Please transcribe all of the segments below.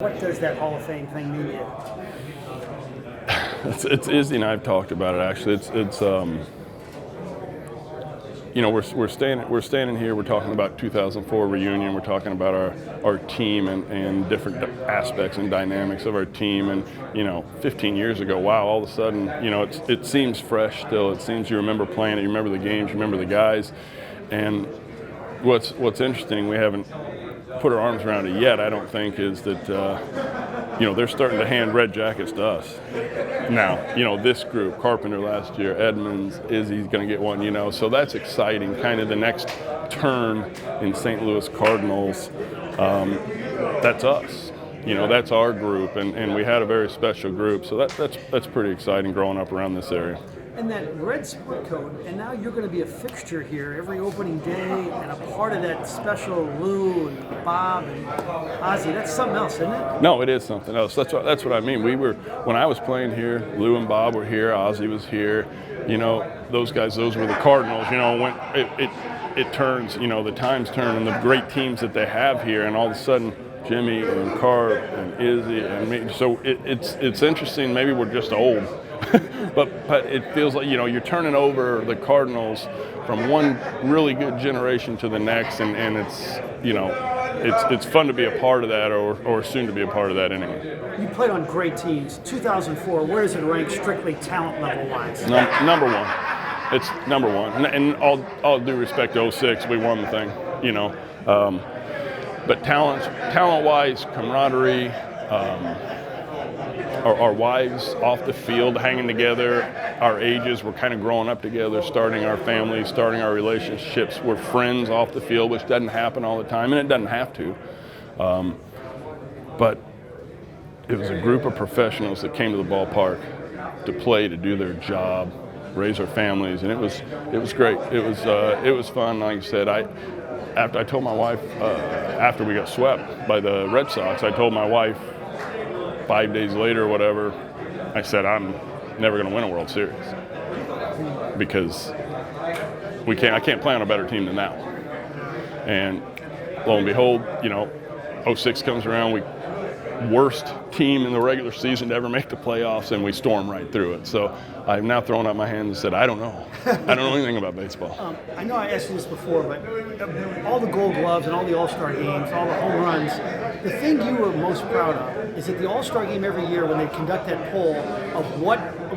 What does that Hall of Fame thing mean to you? It's Izzy and I've talked about it actually. It's we're standing here. We're talking about 2004 reunion. We're talking about our team and different aspects and dynamics of our team. And 15 years ago, wow! All of a sudden, it seems fresh still. It seems you remember playing it. You remember the games. You remember the guys. And what's interesting, we haven't put our arms around it yet, I don't think, is that they're starting to hand red jackets to us now. This group, Carpenter last year, Edmonds, Izzy's going to get one. So that's exciting. Kind of the next turn in St. Louis Cardinals. That's us. That's our group, and we had a very special group. So that's pretty exciting growing up around this area. And that red sport coat, and now you're going to be a fixture here every opening day and a part of that special Lou and Bob and Ozzie. That's something else, isn't it? No, it is something else. That's what I mean. When I was playing here, Lou and Bob were here, Ozzie was here. Those guys, those were the Cardinals. When it turns, the times turn, and the great teams that they have here, and all of a sudden, Jimmy and Carp and Izzy and me. So it's interesting. Maybe we're just old. but it feels like you're turning over the Cardinals from one really good generation to the next, and it's fun to be a part of that, or soon to be a part of that anyway. You played on great teams. 2004. Where does it rank strictly talent level wise? Number one. It's number one, and all due respect to 06, we won the thing. But talent wise, camaraderie. Our wives off the field hanging together, our ages, we're kind of growing up together, starting our families, starting our relationships. We're friends off the field, which doesn't happen all the time, and it doesn't have to. But it was a group of professionals that came to the ballpark to play, to do their job, raise our families, and it was great. It was fun. Like I said, after I told my wife, after we got swept by the Red Sox, I told my wife, 5 days later or whatever, I said, I'm never going to win a World Series because I can't play on a better team than that one. And lo and behold, 06 comes around, worst team in the regular season to ever make the playoffs, and we storm right through it. So I've now thrown up my hands and said, I don't know. I don't know anything about baseball. I know I asked you this before, but all the Gold Gloves and all the All-Star games, all the home runs, the thing you were most proud of is that the All-Star game every year, when they conduct that poll of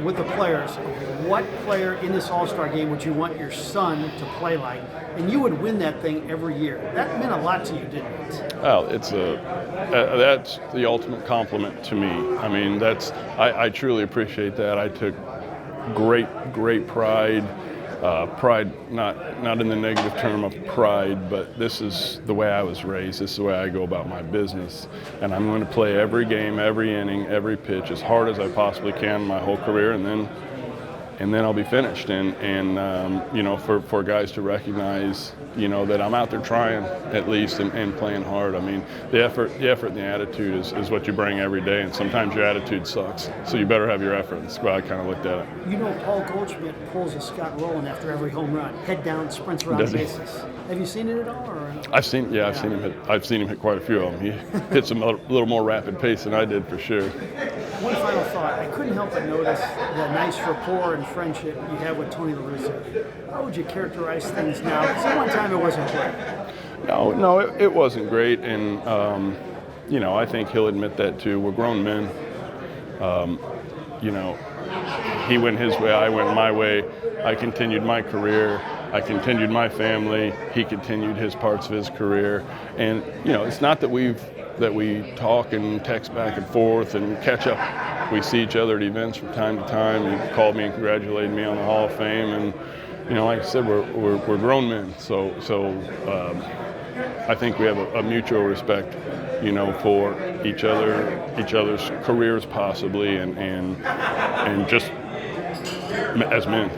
with the players, what player in this All-Star game would you want your son to play like? And you would win that thing every year. That meant a lot to you, didn't it? Well, that's the ultimate compliment to me. I mean, I truly appreciate that. I took great pride. Pride, not in the negative term of pride, but this is the way I was raised. This is the way I go about my business. And I'm going to play every game, every inning, every pitch as hard as I possibly can my whole career, and then I'll be finished. And for guys to recognize, that I'm out there trying at least and playing hard. I mean, the effort and the attitude is what you bring every day, and sometimes your attitude sucks. So you better have your effort. That's why I kind of looked at it. Paul Goldschmidt pulls a Scott Rolen after every home run, head down, sprints around the bases. Have you seen it at all? Or? I've seen him hit quite a few of them. He hits them a little more rapid pace than I did, for sure. One final thought. I couldn't help but notice the nice rapport and friendship you have with Tony La Russa. How would you characterize things now? Because at one time it wasn't great. No, it wasn't great, and I think he'll admit that too. We're grown men. He went his way, I went my way. I continued my career. I continued my family. He continued his parts of his career, and it's not that we talk and text back and forth and catch up. We see each other at events from time to time. He called me and congratulated me on the Hall of Fame, and like I said, we're grown men. So I think we have a mutual respect, for each other's careers possibly, and just as men.